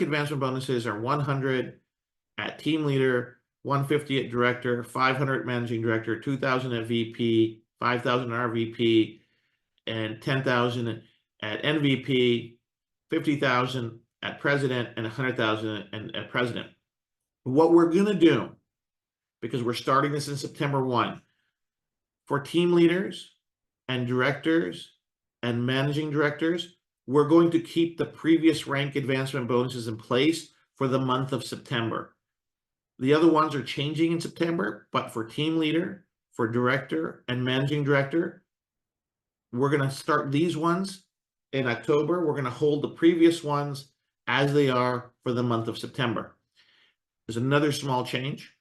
advancement bonuses are 100 at team leader, 150 at director, 500 at managing director, 2,000 at VP, 5,000 at RVP, and 10,000 at NVP, 50,000 at president, and 100,000 at president. What we're going to do, because we're starting this in September 1, for team leaders and directors and managing directors, we're going to keep the previous rank advancement bonuses in place for the month of September. The other ones are changing in September, but for team leader, for director, and managing director, we're going to start these ones in October. We're going to hold the previous ones as they are for the month of September. There's another small change.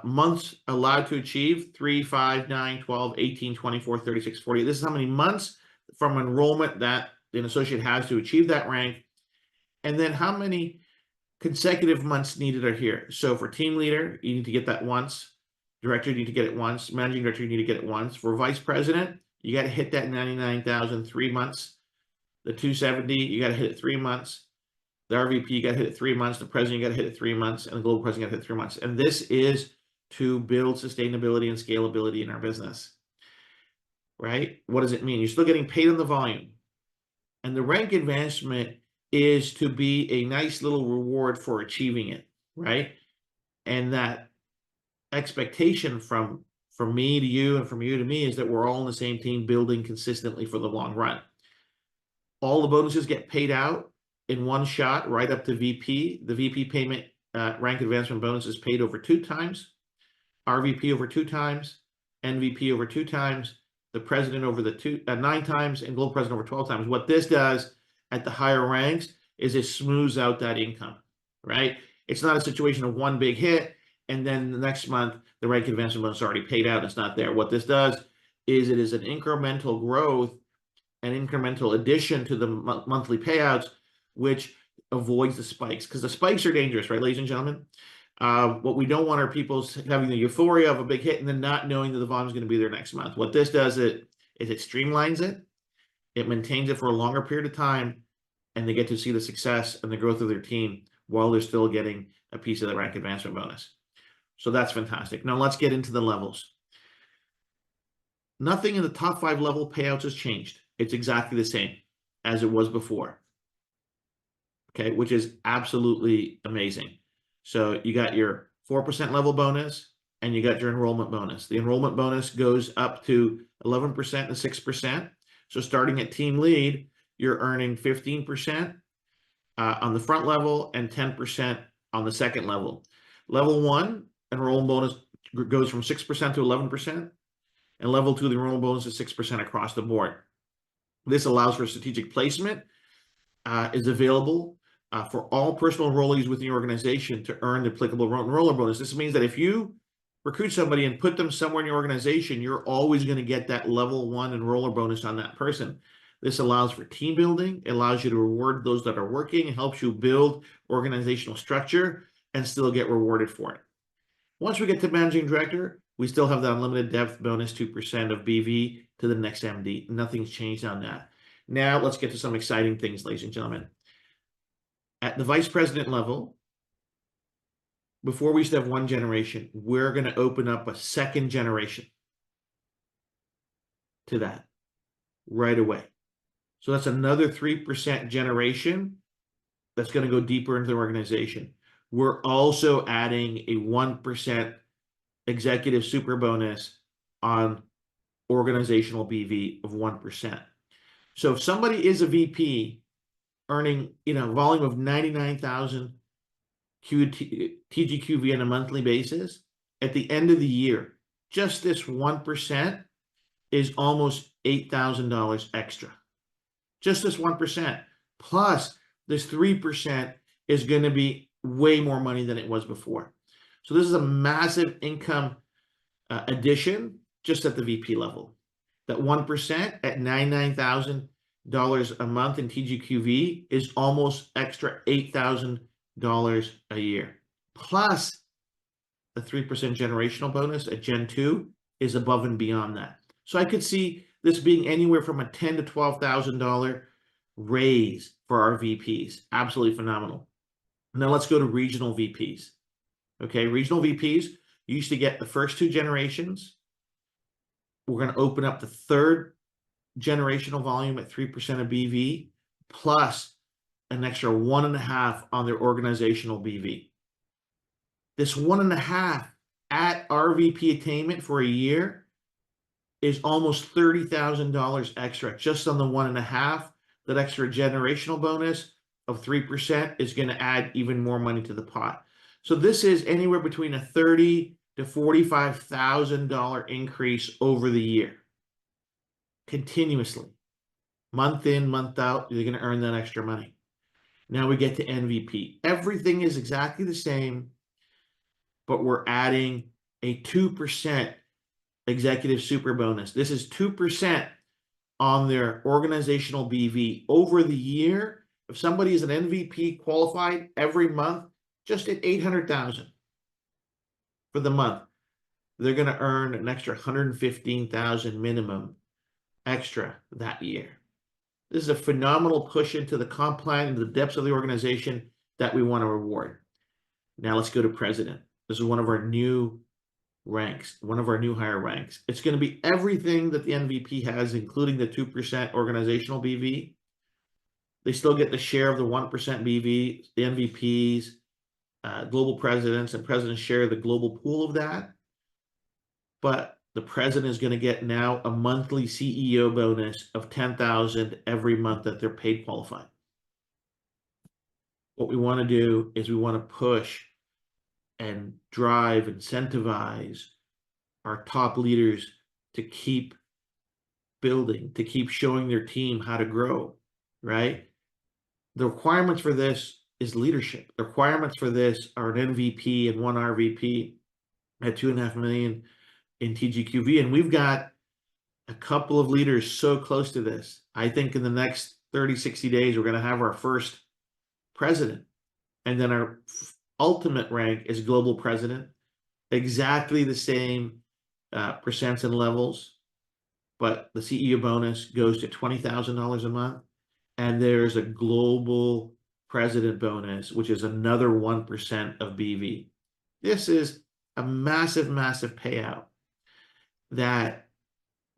Months allowed to achieve 3, 5, 9, 12, 18, 24, 36, 40. This is how many months from enrollment that an associate has to achieve that rank. And then how many consecutive months needed are here. So for team leader, you need to get that once. Director, you need to get it once. Managing director, you need to get it once. For vice president, you got to hit that 99,000 3 months. The 270, you got to hit it 3 months. The RVP, you got to hit it 3 months. The president, you got to hit it 3 months. And the global president, you got to hit it 3 months. And this is to build sustainability and scalability in our business, right? What does it mean? You're still getting paid on the volume. And the rank advancement is to be a nice little reward for achieving it, right? And that expectation from me to you and from you to me is that we're all on the same team building consistently for the long run. All the bonuses get paid out in one shot right up to VP. The VP payment rank advancement bonus is paid over 2 times, RVP over 2 times, NVP over 2 times, the president over the 9 times, and global president over 12 times. What this does at the higher ranks is it smooths out that income, right? It's not a situation of one big hit and then the next month the rank advancement bonus is already paid out. It's not there. What this does is it is an incremental growth, an incremental addition to the monthly payouts, which avoids the spikes, because the spikes are dangerous, right, ladies and gentlemen? What we don't want are people having the euphoria of a big hit and then not knowing that the volume is going to be there next month. What this does is it streamlines it. It maintains it for a longer period of time, and they get to see the success and the growth of their team while they're still getting a piece of the rank advancement bonus. So that's fantastic. Now let's get into the levels. Nothing in the top 5 level payouts has changed. It's exactly the same as it was before. Okay, which is absolutely amazing. So you got your 4% level bonus and you got your enrollment bonus. The enrollment bonus goes up to 11% and 6%. So starting at team lead, you're earning 15% on the front level and 10% on the second level. Level 1 enrollment bonus goes from 6% to 11%, and level 2, the enrollment bonus is 6% across the board. This allows for strategic placement, is available for all personal enrollees within your organization to earn the applicable enroller bonus. This means that if you recruit somebody and put them somewhere in your organization, you're always going to get that level 1 enroller bonus on that person. This allows for team building. It allows you to reward those that are working. It helps you build organizational structure and still get rewarded for it. Once we get to managing director, we still have the unlimited depth bonus, 2% of BV to the next MD. Nothing's changed on that. Now let's get to some exciting things, ladies and gentlemen. At the vice president level, before we used to have 1 generation, we're going to open up a 2nd generation to that right away. So that's another 3% generation that's going to go deeper into the organization. We're also adding a 1% executive super bonus on organizational BV of 1%. So if somebody is a VP earning, volume of 99,000 TGQV on a monthly basis, at the end of the year, just this 1% is almost $8,000 extra. Just this 1%. Plus, this 3% is going to be way more money than it was before. So this is a massive income addition just at the VP level. That 1% at $99,000 a month in TGQV is almost extra $8,000 a year. Plus, the 3% generational bonus at Gen 2 is above and beyond that. So I could see this being anywhere from a $10,000 to $12,000 raise for our VPs. Absolutely phenomenal. Now let's go to regional VPs. Okay, regional VPs, you used to get the first 2 generations. We're going to open up the 3rd generational volume at 3% of BV, plus an extra 1.5 on their organizational BV. This 1.5 at RVP attainment for a year is almost $30,000 extra just on the 1.5. That extra generational bonus of 3% is going to add even more money to the pot. So this is anywhere between a $30,000 to $45,000 increase over the year. Continuously. Month in, month out, you're going to earn that extra money. Now we get to MVP. Everything is exactly the same, but we're adding a 2% executive super bonus. This is 2% on their organizational BV over the year. If somebody is an MVP qualified every month, just at $800,000 for the month, they're going to earn an extra $115,000 minimum extra that year. This is a phenomenal push into the comp plan, into the depths of the organization that we want to reward. Now let's go to president. This is one of our new ranks, one of our new higher ranks. It's going to be everything that the MVP has, including the 2% organizational BV. They still get the share of the 1% BV, the MVPs, global presidents, and presidents share the global pool of that. But the president is going to get now a monthly CEO bonus of $10,000 every month that they're paid qualified. What we want to do is we want to push and drive, incentivize our top leaders to keep building, to keep showing their team how to grow, right? The requirements for this is leadership. The requirements for this are an MVP and 1 RVP at $2.5 million in TGQV. And we've got a couple of leaders so close to this. I think in the next 30, 60 days, we're going to have our first president. And then our ultimate rank is global president. Exactly the same percents and levels, but the CEO bonus goes to $20,000 a month. And there's a global president bonus, which is another 1% of BV. This is a massive, massive payout that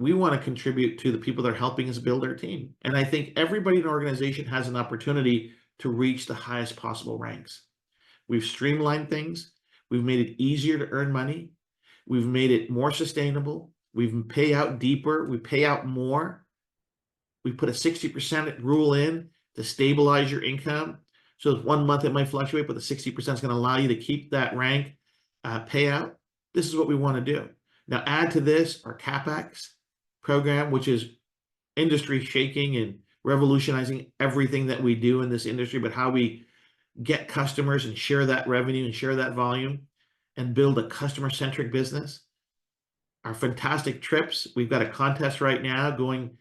we want to contribute to the people that are helping us build our team. And I think everybody in an organization has an opportunity to reach the highest possible ranks. We've streamlined things. We've made it easier to earn money. We've made it more sustainable. We've pay out deeper. We pay out more. We put a 60% rule in to stabilize your income. So 1 month it might fluctuate, but the 60% is going to allow you to keep that rank payout. This is what we want to do. Now add to this our CapEx program, which is industry shaking and revolutionizing everything that we do in this industry, but how we get customers and share that revenue and share that volume and build a customer-centric business. Our fantastic trips. We've got a contest right now going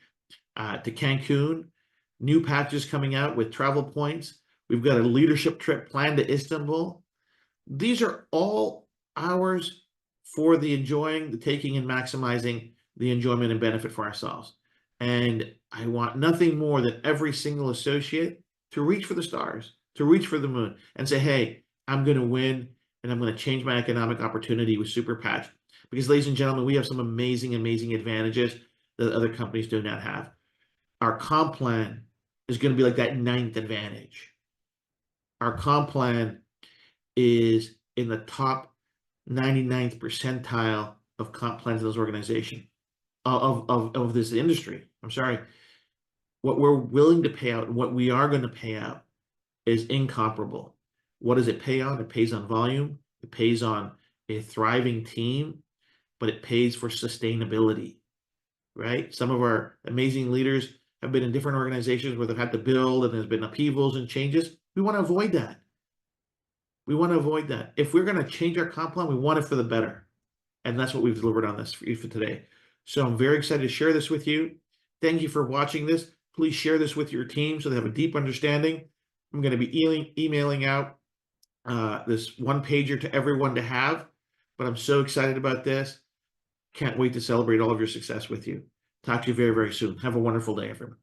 to Cancun, new packages coming out with travel points. We've got a leadership trip planned to Istanbul. These are all ours for the enjoying, the taking, and maximizing the enjoyment and benefit for ourselves. And I want nothing more than every single associate to reach for the stars, to reach for the moon and say, hey, I'm going to win and I'm going to change my economic opportunity with Super Patch. Because ladies and gentlemen, we have some amazing, amazing advantages that other companies do not have. Our comp plan is going to be like that 9th advantage. Our comp plan is in the top 99th percentile of comp plans in this organization, of this industry. I'm sorry. What we're willing to pay out and what we are going to pay out is incomparable. What does it pay on? It pays on volume. It pays on a thriving team, but it pays for sustainability, right? Some of our amazing leaders have been in different organizations where they've had to build and there's been upheavals and changes. We want to avoid that. We want to avoid that. If we're going to change our comp plan, we want it for the better. And that's what we've delivered on this for you for today. So I'm very excited to share this with you. Thank you for watching this. Please share this with your team so they have a deep understanding. I'm going to be emailing out this 1-pager to everyone to have, but I'm so excited about this. Can't wait to celebrate all of your success with you. Talk to you very, very soon. Have a wonderful day, everyone.